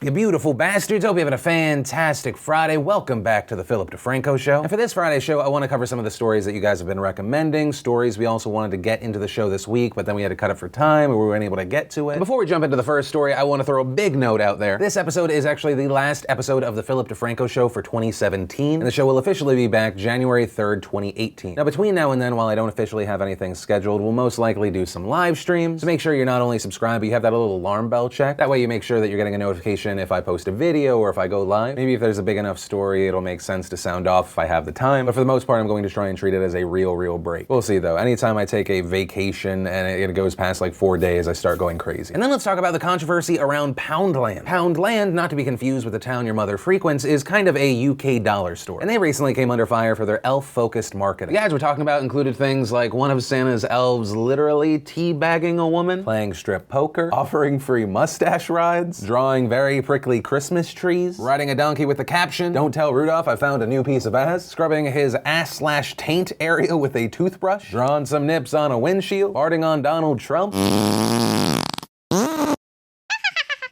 You beautiful bastards, hope you're having a fantastic Friday. Welcome back to the DeFranco Show. And for this Friday show, I want to cover some of the stories that you guys have been recommending, stories we also wanted to get into the show this week, but then we had to cut it for time, or we weren't able to get to it. And before we jump into the first story, I want to throw a big note out there. This episode is actually the last episode of the DeFranco Show for 2017, and the show will officially be back January 3rd, 2018. Now, between now and then, while I don't officially have anything scheduled, we'll most likely do some live streams, so make sure you're not only subscribed, but you have that little alarm bell check. That way you make sure that you're getting a notification if I post a video or if I go live. Maybe if there's a big enough story, it'll make sense to sound off if I have the time, but for the most part, I'm going to try and treat it as a real break. We'll see though. Anytime I take a vacation and it goes past like 4 days, I start going crazy. And then let's talk about the controversy around Poundland. Poundland, not to be confused with the town your mother frequents, is kind of a UK dollar store. And they recently came under fire for their elf-focused marketing. The ads we're talking about included things like one of Santa's elves literally teabagging a woman, playing strip poker, offering free mustache rides, drawing very prickly Christmas trees, riding a donkey with the caption, "Don't tell Rudolph I found a new piece of ass," scrubbing his ass/taint area with a toothbrush, drawing some nips on a windshield, farting on Donald Trump,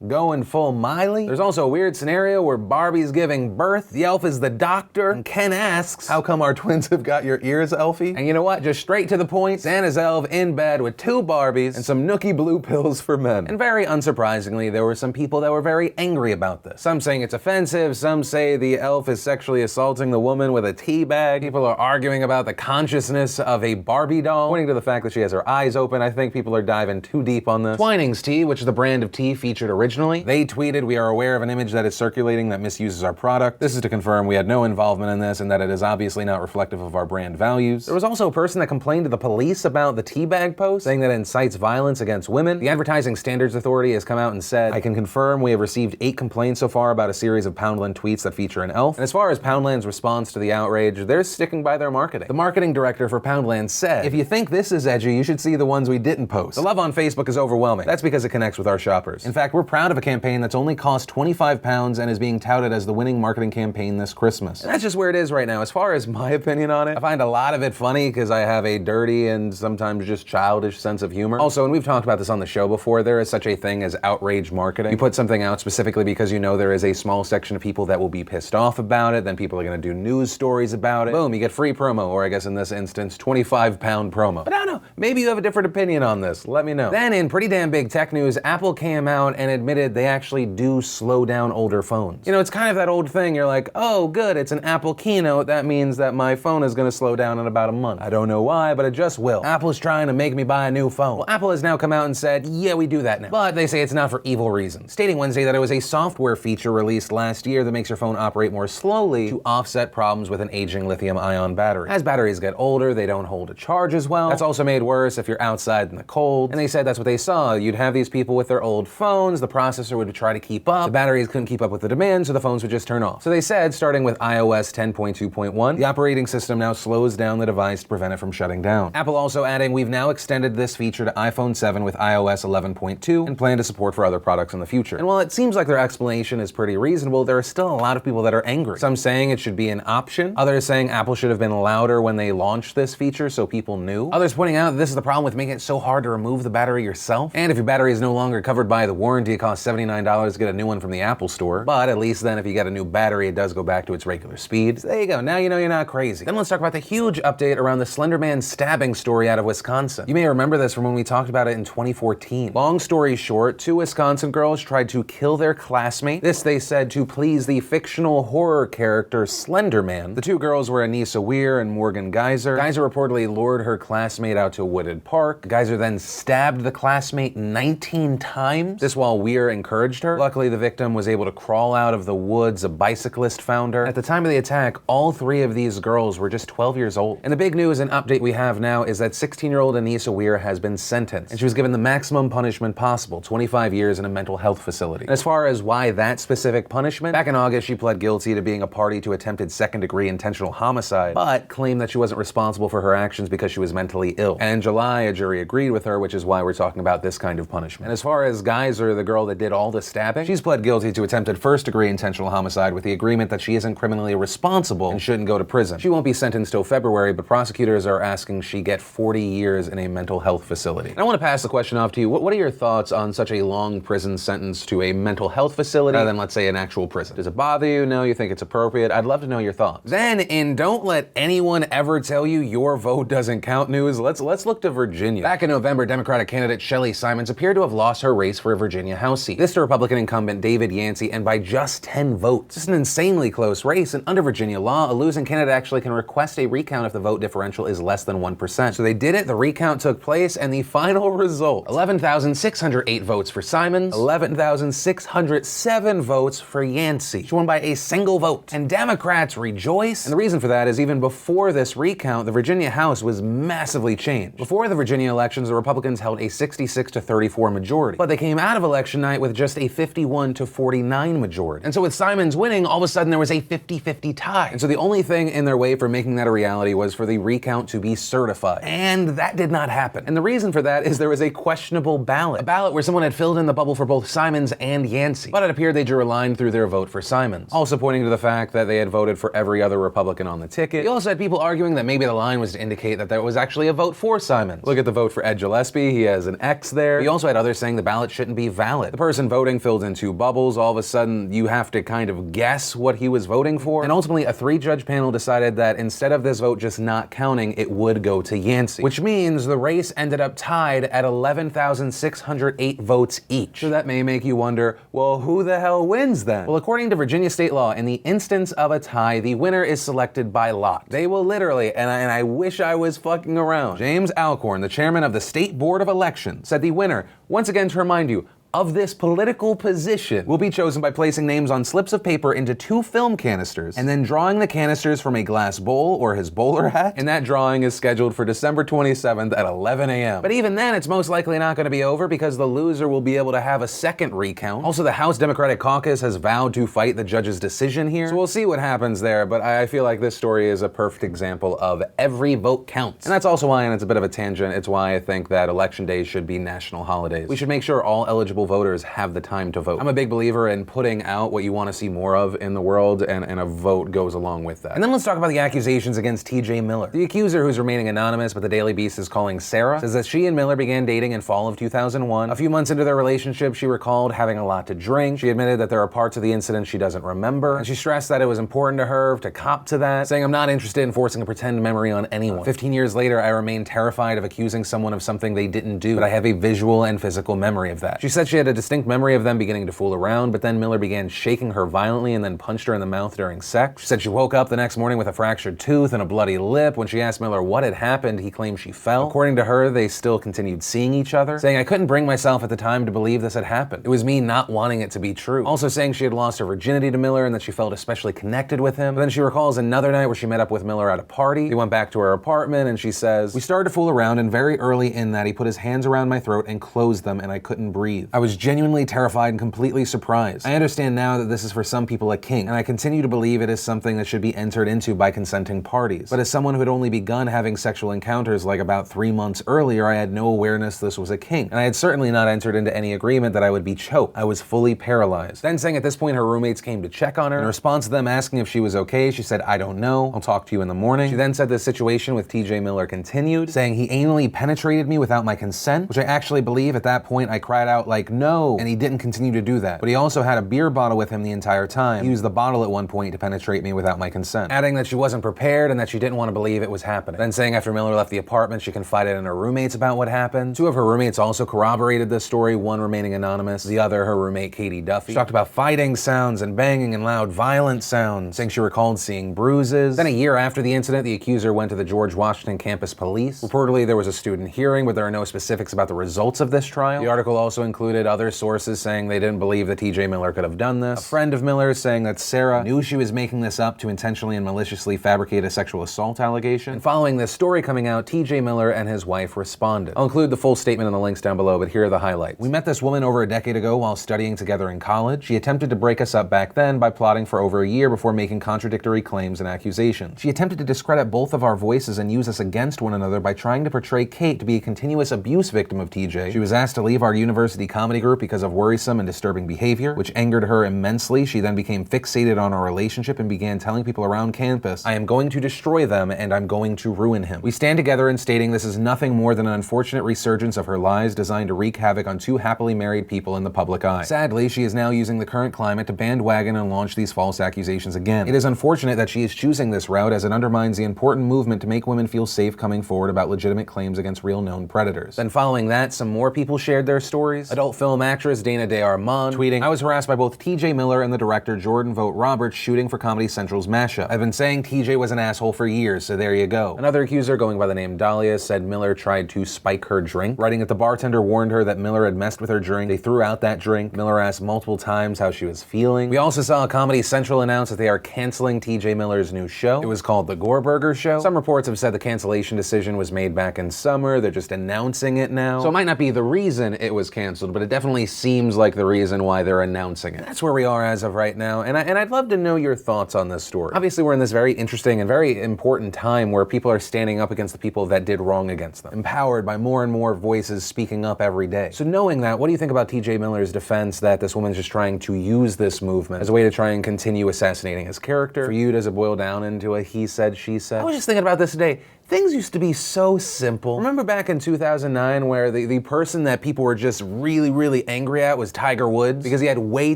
going full Miley. There's also a weird scenario where Barbie's giving birth, the elf is the doctor, and Ken asks, "How come our twins have got your ears, Elfie?" And you know what? Just straight to the point, Santa's elf in bed with 2 Barbies and some nookie blue pills for men. And very unsurprisingly, there were some people that were very angry about this. Some saying it's offensive, some say the elf is sexually assaulting the woman with a tea bag. People are arguing about the consciousness of a Barbie doll, pointing to the fact that she has her eyes open. I think people are diving too deep on this. Twinings Tea, which is the brand of tea featured originally, they tweeted, "We are aware of an image that is circulating that misuses our product. This is to confirm we had no involvement in this and that it is obviously not reflective of our brand values." There was also a person that complained to the police about the teabag post, saying that it incites violence against women. The Advertising Standards Authority has come out and said, "I can confirm we have received 8 complaints so far about a series of Poundland tweets that feature an elf." And as far as Poundland's response to the outrage, they're sticking by their marketing. The marketing director for Poundland said, "If you think this is edgy, you should see the ones we didn't post. The love on Facebook is overwhelming. That's because it connects with our shoppers. In fact, we're proud of a campaign that's only cost £25 and is being touted as the winning marketing campaign this Christmas." And that's just where it is right now. As far as my opinion on it, I find a lot of it funny because I have a dirty and sometimes just childish sense of humor. Also, and we've talked about this on the show before, there is such a thing as outrage marketing. You put something out specifically because you know there is a small section of people that will be pissed off about it, then people are going to do news stories about it. Boom, you get free promo, or I guess in this instance, £25 promo. But I don't know, maybe you have a different opinion on this. Let me know. Then in pretty damn big tech news, Apple came out and admitted they actually do slow down older phones. You know, it's kind of that old thing, you're like, oh good, it's an Apple keynote, that means that my phone is gonna slow down in about a month. I don't know why, but it just will. Apple's trying to make me buy a new phone. Well, Apple has now come out and said, yeah, we do that now. But they say it's not for evil reasons, stating Wednesday that it was a software feature released last year that makes your phone operate more slowly to offset problems with an aging lithium-ion battery. As batteries get older, they don't hold a charge as well. That's also made worse if you're outside in the cold. And they said that's what they saw. You'd have these people with their old phones, the processor would try to keep up, the batteries couldn't keep up with the demand, so the phones would just turn off. So they said, starting with iOS 10.2.1, the operating system now slows down the device to prevent it from shutting down. Apple also adding, we've now extended this feature to iPhone 7 with iOS 11.2 and plan to support for other products in the future. And while it seems like their explanation is pretty reasonable, there are still a lot of people that are angry. Some saying it should be an option, others saying Apple should have been louder when they launched this feature so people knew, others pointing out that this is the problem with making it so hard to remove the battery yourself. And if your battery is no longer covered by the warranty, it costs $79 to get a new one from the Apple store. But at least then if you get a new battery, it does go back to its regular speed. So there you go, now you know you're not crazy. Then let's talk about the huge update around the Slenderman stabbing story out of Wisconsin. You may remember this from when we talked about it in 2014. Long story short, 2 Wisconsin girls tried to kill their classmate. This, they said, to please the fictional horror character Slenderman. The 2 girls were Anissa Weir and Morgan Geyser. Geyser reportedly lured her classmate out to a wooded park. Geyser then stabbed the classmate 19 times. This while Weir encouraged her. Luckily, the victim was able to crawl out of the woods. A bicyclist found her. At the time of the attack, all 3 of these girls were just 12 years old. And the big news and update we have now is that 16-year-old Anissa Weir has been sentenced, and she was given the maximum punishment possible, 25 years in a mental health facility. And as far as why that specific punishment, back in August, she pled guilty to being a party to attempted second-degree intentional homicide, but claimed that she wasn't responsible for her actions because she was mentally ill. And in July, a jury agreed with her, which is why we're talking about this kind of punishment. And as far as Geyser, the girl that did all the stabbing. She's pled guilty to attempted first-degree intentional homicide with the agreement that she isn't criminally responsible and shouldn't go to prison. She won't be sentenced till February, but prosecutors are asking she get 40 years in a mental health facility. And I want to pass the question off to you. What are your thoughts on such a long prison sentence to a mental health facility rather than, let's say, an actual prison? Does it bother you? No, you think it's appropriate? I'd love to know your thoughts. Then, in don't let anyone ever tell you your vote doesn't count news, let's look to Virginia. Back in November, Democratic candidate Shelley Simons appeared to have lost her race for a Virginia House seat. This to Republican incumbent David Yancey, and by just 10 votes. It's an insanely close race, and under Virginia law, a losing candidate actually can request a recount if the vote differential is less than 1%. So they did it, the recount took place, and the final result, 11,608 votes for Simons, 11,607 votes for Yancey. She won by a single vote. And Democrats rejoice, and the reason for that is even before this recount, the Virginia House was massively changed. Before the Virginia elections, the Republicans held a 66-34 majority, but they came out of election night with just a 51-49 majority. And so with Simons winning, all of a sudden there was a 50-50 tie. And so the only thing in their way for making that a reality was for the recount to be certified. And that did not happen. And the reason for that is there was a questionable ballot. A ballot where someone had filled in the bubble for both Simons and Yancey. But it appeared they drew a line through their vote for Simons. Also pointing to the fact that they had voted for every other Republican on the ticket. You also had people arguing that maybe the line was to indicate that there was actually a vote for Simons. Look at the vote for Ed Gillespie, he has an X there. You also had others saying the ballot shouldn't be valid. The person voting filled in two bubbles, all of a sudden you have to kind of guess what he was voting for. And ultimately a 3-judge panel decided that instead of this vote just not counting, it would go to Yancey. Which means the race ended up tied at 11,608 votes each. So that may make you wonder, well, who the hell wins then? Well, according to Virginia state law, in the instance of a tie, the winner is selected by lot. They will literally, and I wish I was fucking around, James Alcorn, the chairman of the State Board of Elections, said the winner, once again to remind you, of this political position will be chosen by placing names on slips of paper into 2 film canisters and then drawing the canisters from a glass bowl or his bowler hat. And that drawing is scheduled for December 27th at 11 a.m. But even then, it's most likely not going to be over because the loser will be able to have a second recount. Also, the House Democratic Caucus has vowed to fight the judge's decision here. So we'll see what happens there, but I feel like this story is a perfect example of every vote counts. And that's also why, and it's a bit of a tangent, it's why I think that election days should be national holidays. We should make sure all eligible voters have the time to vote. I'm a big believer in putting out what you want to see more of in the world, and a vote goes along with that. And then let's talk about the accusations against TJ Miller. The accuser, who's remaining anonymous, but the Daily Beast is calling Sarah, says that she and Miller began dating in fall of 2001. A few months into their relationship, she recalled having a lot to drink. She admitted that there are parts of the incident she doesn't remember, and she stressed that it was important to her to cop to that, saying, "I'm not interested in forcing a pretend memory on anyone. 15 years later, I remain terrified of accusing someone of something they didn't do, but I have a visual and physical memory of that." She said she had a distinct memory of them beginning to fool around, but then Miller began shaking her violently and then punched her in the mouth during sex. She said she woke up the next morning with a fractured tooth and a bloody lip. When she asked Miller what had happened, he claimed she fell. According to her, they still continued seeing each other, saying, "I couldn't bring myself at the time to believe this had happened. It was me not wanting it to be true." Also saying she had lost her virginity to Miller and that she felt especially connected with him. But then she recalls another night where she met up with Miller at a party. They went back to her apartment and she says, "We started to fool around, and very early in that he put his hands around my throat and closed them, and I couldn't breathe. I was genuinely terrified and completely surprised. I understand now that this is for some people a kink, and I continue to believe it is something that should be entered into by consenting parties. But as someone who had only begun having sexual encounters like about 3 months earlier, I had no awareness this was a kink, and I had certainly not entered into any agreement that I would be choked. I was fully paralyzed." Then saying at this point her roommates came to check on her. In response to them asking if she was okay, she said, "I don't know. I'll talk to you in the morning." She then said the situation with TJ Miller continued, saying, "He anally penetrated me without my consent," which I actually believe at that point I cried out like, "No," and he didn't continue to do that. But he also had a beer bottle with him the entire time. He used the bottle at one point to penetrate me without my consent. Adding that she wasn't prepared and that she didn't want to believe it was happening. Then saying after Miller left the apartment, she confided in her roommates about what happened. 2 of her roommates also corroborated this story, one remaining anonymous, the other her roommate Katie Duffy. She talked about fighting sounds and banging and loud violent sounds, saying she recalled seeing bruises. Then a year after the incident, the accuser went to the George Washington campus police. Reportedly, there was a student hearing, but there are no specifics about the results of this trial. The article also included other sources saying they didn't believe that TJ Miller could have done this. A friend of Miller's saying that Sarah knew she was making this up to intentionally and maliciously fabricate a sexual assault allegation. And following this story coming out, TJ Miller and his wife responded. I'll include the full statement in the links down below, but here are the highlights. "We met this woman over a decade ago while studying together in college. She attempted to break us up back then by plotting for over a year before making contradictory claims and accusations. She attempted to discredit both of our voices and use us against one another by trying to portray Kate to be a continuous abuse victim of TJ. She was asked to leave our university comedy group because of worrisome and disturbing behavior, which angered her immensely. She then became fixated on our relationship and began telling people around campus, "I am going to destroy them and I'm going to ruin him." We stand together in stating this is nothing more than an unfortunate resurgence of her lies designed to wreak havoc on two happily married people in the public eye. Sadly, she is now using the current climate to bandwagon and launch these false accusations again. It is unfortunate that she is choosing this route, as it undermines the important movement to make women feel safe coming forward about legitimate claims against real known predators. Then following that, some more people shared their stories. Adult film actress Dana De Armand tweeting, "I was harassed by both TJ Miller and the director Jordan Vogt Roberts shooting for Comedy Central's mashup. I've been saying TJ was an asshole for years, so there you go." Another accuser, going by the name Dahlia, said Miller tried to spike her drink, writing that the bartender warned her that Miller had messed with her drink. They threw out that drink. Miller asked multiple times how she was feeling. We also saw Comedy Central announce that they are canceling TJ Miller's new show. It was called The Gore Burger Show. Some reports have said the cancellation decision was made back in summer. They're just announcing it now. So it might not be the reason it was canceled, but it definitely seems like the reason why they're announcing it. That's where we are as of right now, and I'd love to know your thoughts on this story. Obviously, we're in this very interesting and very important time where people are standing up against the people that did wrong against them, empowered by more and more voices speaking up every day. So knowing that, what do you think about TJ Miller's defense that this woman's just trying to use this movement as a way to try and continue assassinating his character? For you, does it boil down into a he said, she said? I was just thinking about this today. Things used to be so simple. Remember back in 2009 where the person that people were just really angry at was Tiger Woods because he had way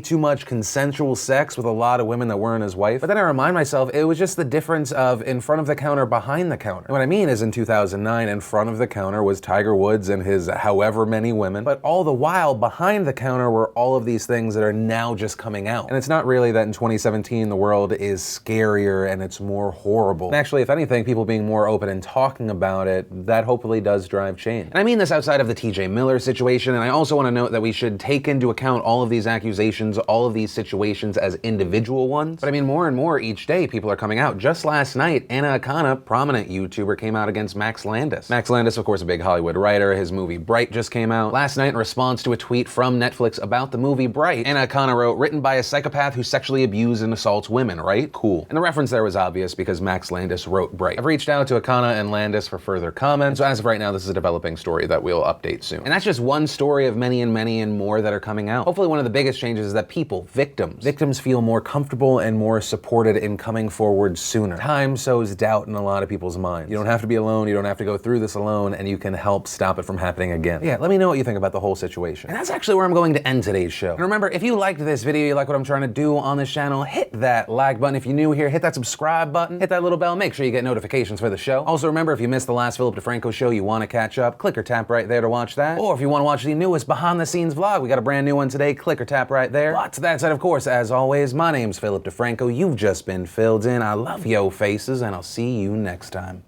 too much consensual sex with a lot of women that weren't his wife? But then I remind myself, it was just the difference of in front of the counter, behind the counter. And what I mean is in 2009, in front of the counter was Tiger Woods and his however many women, but all the while behind the counter were all of these things that are now just coming out. And it's not really that in 2017 the world is scarier and it's more horrible. And actually, if anything, people being more open and talking about it, that hopefully does drive change. And I mean this outside of the TJ Miller situation, and I also want to note that we should take into account all of these accusations, all of these situations as individual ones. But I mean, more and more each day, people are coming out. Just last night, Akana, prominent YouTuber, came out against Max Landis. Max Landis, of course, a big Hollywood writer. His movie Bright just came out. Last night, in response to a tweet from Netflix about the movie Bright, Akana wrote, "Written by a psychopath who sexually abuses and assaults women," right? Cool. And the reference there was obvious because Max Landis wrote Bright. I've reached out to Akana and Landis for further comment. So as of right now, this is a developing story that we'll update soon. And that's just one story of many and more that are coming out. Hopefully one of the biggest changes is that people, victims feel more comfortable and more supported in coming forward sooner. Time sows doubt in a lot of people's minds. You don't have to be alone, you don't have to go through this alone, and you can help stop it from happening again. Yeah, let me know what you think about the whole situation. And that's actually where I'm going to end today's show. And remember, if you liked this video, you like what I'm trying to do on this channel, hit that like button. If you're new here, hit that subscribe button, hit that little bell, make sure you get notifications for the show. Also remember, if you missed the last Philip DeFranco show, you want to catch up, click or tap right there to watch that. Or if you want to watch the newest behind the scenes vlog, we got a brand new one today, click or tap right there. But that said, of course, as always, my name's Philip DeFranco. You've just been filled in. I love yo faces, and I'll see you next time.